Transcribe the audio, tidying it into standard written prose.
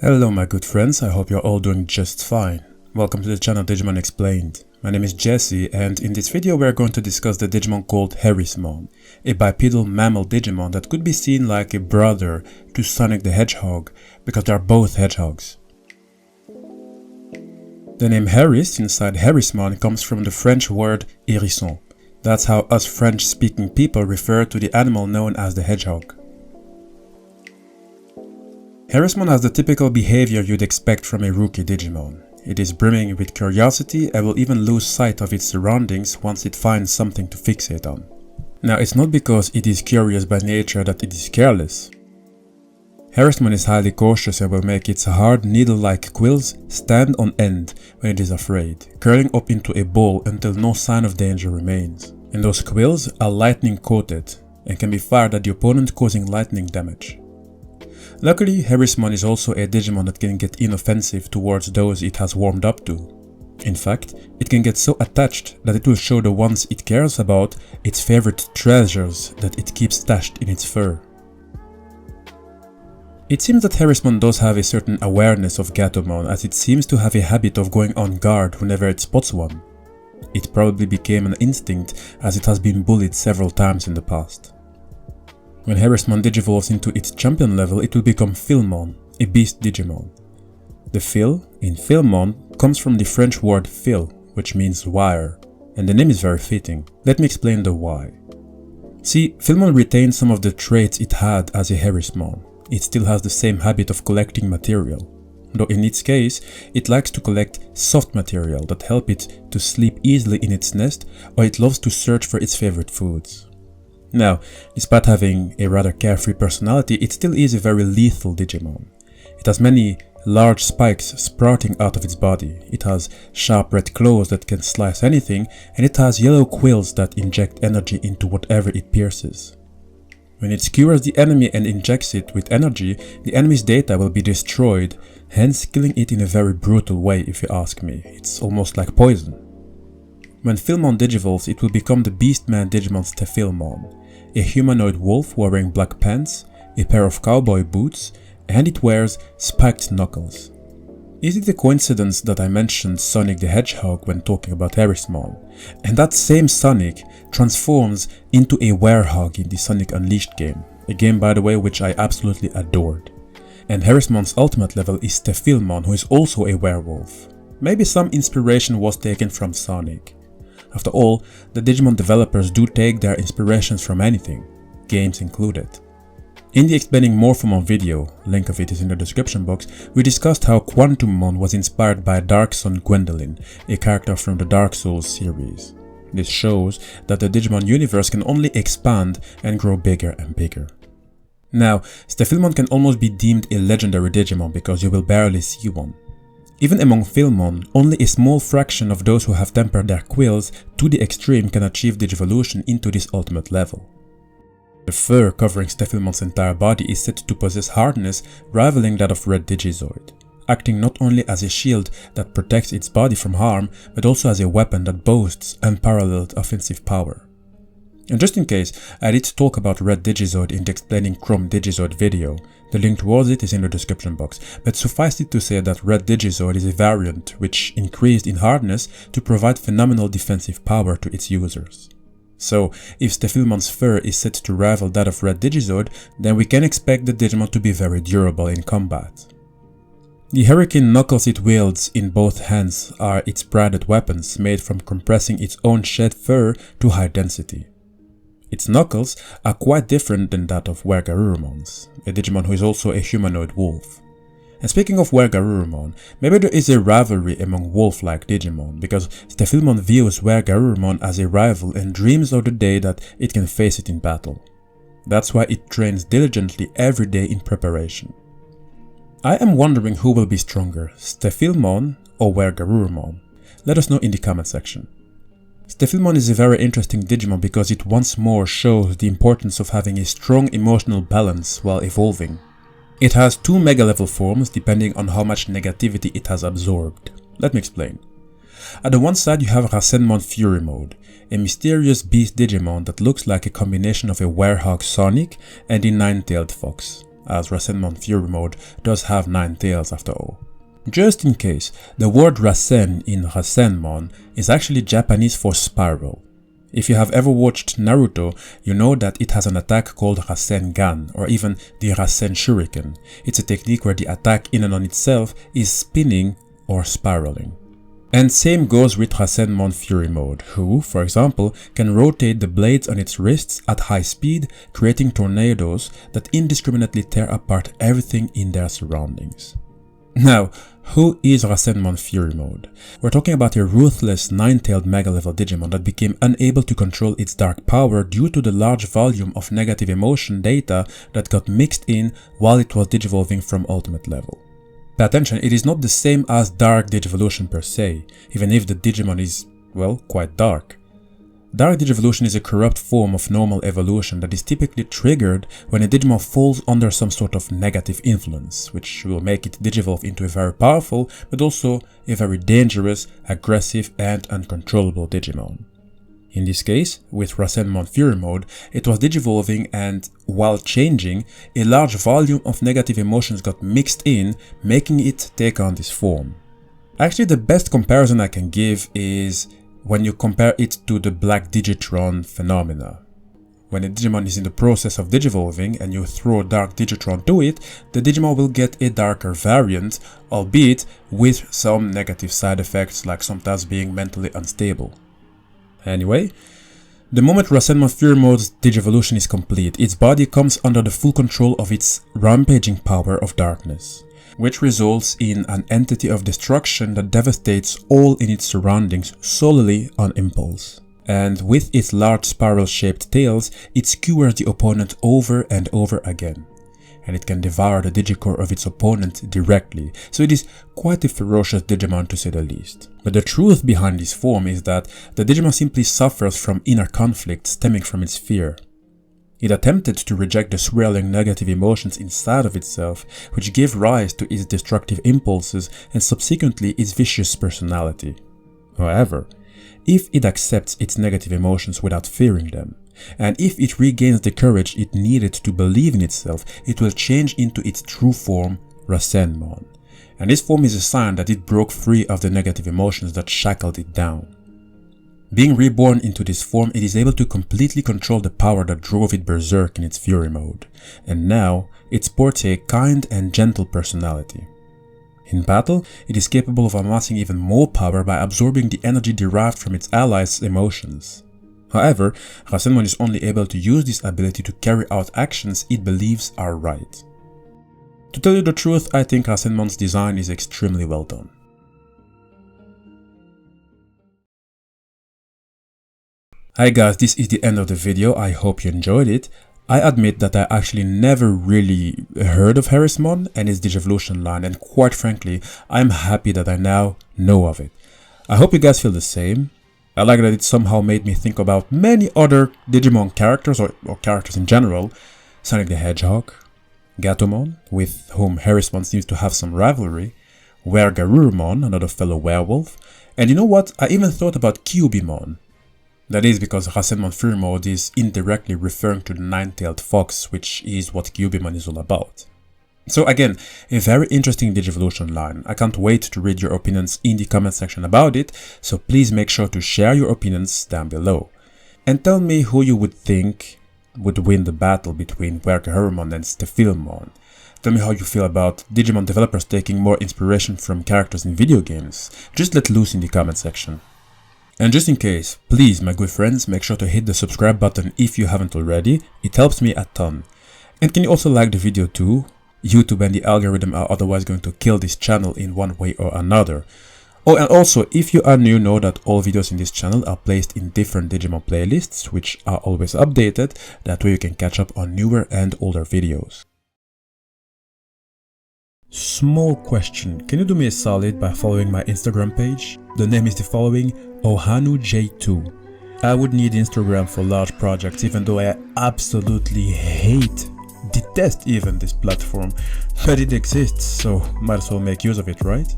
Hello my good friends, I hope you're all doing just fine. Welcome to the channel Digimon Explained. My name is Jesse and in this video we are going to discuss the Digimon called HERISSMON, a bipedal mammal Digimon that could be seen like a brother to Sonic the Hedgehog because they are both hedgehogs. The name Heris inside HERISSMON comes from the French word hérisson. That's how us French speaking people refer to the animal known as the hedgehog. HERISSMON has the typical behavior you'd expect from a rookie Digimon. It is brimming with curiosity and will even lose sight of its surroundings once it finds something to fixate on. Now, it's not because it is curious by nature that it is careless. HERISSMON is highly cautious and will make its hard needle-like quills stand on end when it is afraid, curling up into a ball until no sign of danger remains. And those quills are lightning coated and can be fired at the opponent, causing lightning damage. Luckily, HERISSMON is also a Digimon that can get inoffensive towards those it has warmed up to. In fact, it can get so attached that it will show the ones it cares about its favorite treasures that it keeps stashed in its fur. It seems that HERISSMON does have a certain awareness of Gatomon, as it seems to have a habit of going on guard whenever it spots one. It probably became an instinct as it has been bullied several times in the past. When HERISSMON digivolves into its champion level, it will become FILMON, a beast Digimon. The fil in FILMON comes from the French word fil, which means wire, and the name is very fitting. Let me explain the why. See, FILMON retains some of the traits it had as a HERISSMON. It still has the same habit of collecting material, though in its case, it likes to collect soft material that help it to sleep easily in its nest, or it loves to search for its favorite foods. Now, despite having a rather carefree personality, it still is a very lethal Digimon. It has many large spikes sprouting out of its body, it has sharp red claws that can slice anything, and it has yellow quills that inject energy into whatever it pierces. When it skewers the enemy and injects it with energy, the enemy's data will be destroyed, hence killing it in a very brutal way if you ask me. It's almost like poison. When FILMON digivolves, it will become the Beastman Digimon STEFILMON, a humanoid wolf wearing black pants, a pair of cowboy boots, and it wears spiked knuckles. Is it a coincidence that I mentioned Sonic the Hedgehog when talking about HERISSMON? And that same Sonic transforms into a werehog in the Sonic Unleashed game, a game by the way which I absolutely adored. And HERISSMON's ultimate level is STEFILMON, who is also a werewolf. Maybe some inspiration was taken from Sonic. After all, the Digimon developers do take their inspirations from anything, games included. In the Explaining MORPHOMON video, link of it is in the description box, we discussed how QUANTUMMON was inspired by Dark Sun Gwendolyn, a character from the Dark Souls series. This shows that the Digimon universe can only expand and grow bigger and bigger. Now, STEFILMON can almost be deemed a legendary Digimon because you will barely see one. Even among FILMON, only a small fraction of those who have tempered their quills to the extreme can achieve Digivolution into this ultimate level. The fur covering STEFILMON's entire body is said to possess hardness rivaling that of Red Digizoid, acting not only as a shield that protects its body from harm, but also as a weapon that boasts unparalleled offensive power. And just in case, I did talk about Red Digizoid in the Explaining Chrome Digizoid video, the link towards it is in the description box, but suffice it to say that Red Digizoid is a variant which increased in hardness to provide phenomenal defensive power to its users. So, if STEFILMON's fur is set to rival that of Red Digizoid, then we can expect the Digimon to be very durable in combat. The hurricane knuckles it wields in both hands are its prided weapons made from compressing its own shed fur to high density. Its knuckles are quite different than that of WereGarurumon's, a Digimon who is also a humanoid wolf. And speaking of WereGarurumon, maybe there is a rivalry among wolf-like Digimon, because STEFILMON views WereGarurumon as a rival and dreams of the day that it can face it in battle. That's why it trains diligently every day in preparation. I am wondering who will be stronger, STEFILMON or WereGarurumon? Let us know in the comment section. STEFILMON is a very interesting Digimon because it once more shows the importance of having a strong emotional balance while evolving. It has two mega level forms depending on how much negativity it has absorbed. Let me explain. At the one side you have RASEMON Fury Mode, a mysterious beast Digimon that looks like a combination of a werehog Sonic and a nine-tailed fox. as Rasenmon Fury Mode does have 9 tails after all. Just in case, the word Rasen in Rasenmon is actually Japanese for spiral. If you have ever watched Naruto, you know that it has an attack called Rasengan, or even the Rasen Shuriken. It's a technique where the attack in and on itself is spinning or spiraling. And same goes with Rasenmon Fury Mode, who, for example, can rotate the blades on its wrists at high speed, creating tornadoes that indiscriminately tear apart everything in their surroundings. Now, who is Rasenmon Fury Mode? We're talking about a ruthless 9-tailed mega-level Digimon that became unable to control its dark power due to the large volume of negative emotion data that got mixed in while it was digivolving from ultimate level. Pay attention, it is not the same as Dark Digivolution per se, even if the Digimon is, well, quite dark. Dark Digivolution is a corrupt form of normal evolution that is typically triggered when a Digimon falls under some sort of negative influence, which will make it digivolve into a very powerful, but also a very dangerous, aggressive and uncontrollable Digimon. In this case, with Rasenmon Fury Mode, it was digivolving and, while changing, a large volume of negative emotions got mixed in, making it take on this form. Actually, the best comparison I can give is when you compare it to the Black Digitron phenomena. When a Digimon is in the process of digivolving and you throw Dark Digitron to it, the Digimon will get a darker variant, albeit with some negative side effects like sometimes being mentally unstable. Anyway, the moment Rasenmon Fury Mode's Digivolution is complete, its body comes under the full control of its rampaging power of darkness, which results in an entity of destruction that devastates all in its surroundings solely on impulse. And with its large spiral-shaped tails, it skewers the opponent over and over again. And it can devour the digicore of its opponent directly, so it is quite a ferocious Digimon to say the least. But the truth behind this form is that the Digimon simply suffers from inner conflict stemming from its fear. It attempted to reject the swirling negative emotions inside of itself, which gave rise to its destructive impulses and subsequently its vicious personality. However, if it accepts its negative emotions without fearing them, and if it regains the courage it needed to believe in itself, it will change into its true form, Rasenmon. And this form is a sign that it broke free of the negative emotions that shackled it down. Being reborn into this form, it is able to completely control the power that drove it berserk in its Fury Mode, and now it sports a kind and gentle personality. In battle, it is capable of amassing even more power by absorbing the energy derived from its allies' emotions. However, Rasenmon is only able to use this ability to carry out actions it believes are right. To tell you the truth, I think Rasenmon's design is extremely well done. Hi guys, this is the end of the video. I hope you enjoyed it. I admit that I actually never really heard of HERISSMON and its Digivolution line, and quite frankly, I'm happy that I now know of it. I hope you guys feel the same. I like that it somehow made me think about many other Digimon characters, or characters in general. Sonic the Hedgehog, Gatomon, with whom HERISSMON seems to have some rivalry, WereGarurumon, another fellow werewolf, and you know what, I even thought about Kyuubimon. That is because Rasenmon Fury Mode is indirectly referring to the 9-tailed fox, which is what Kyuubimon is all about. So again, a very interesting Digivolution line. I can't wait to read your opinions in the comment section about it, so please make sure to share your opinions down below. And tell me who you would think would win the battle between WereGarurumon and STEFILMON. Tell me how you feel about Digimon developers taking more inspiration from characters in video games. Just let loose in the comment section. And just in case, please my good friends, make sure to hit the subscribe button if you haven't already. It helps me a ton. And can you also like the video too? YouTube and the algorithm are otherwise going to kill this channel in one way or another. Oh, and also, if you are new, know that all videos in this channel are placed in different Digimon playlists, which are always updated. That way you can catch up on newer and older videos. Small question, can you do me a solid by following my Instagram page? The name is the following, OhanuJ2. I would need Instagram for large projects, even though I absolutely detest even this platform, but it exists, so might as well make use of it, right?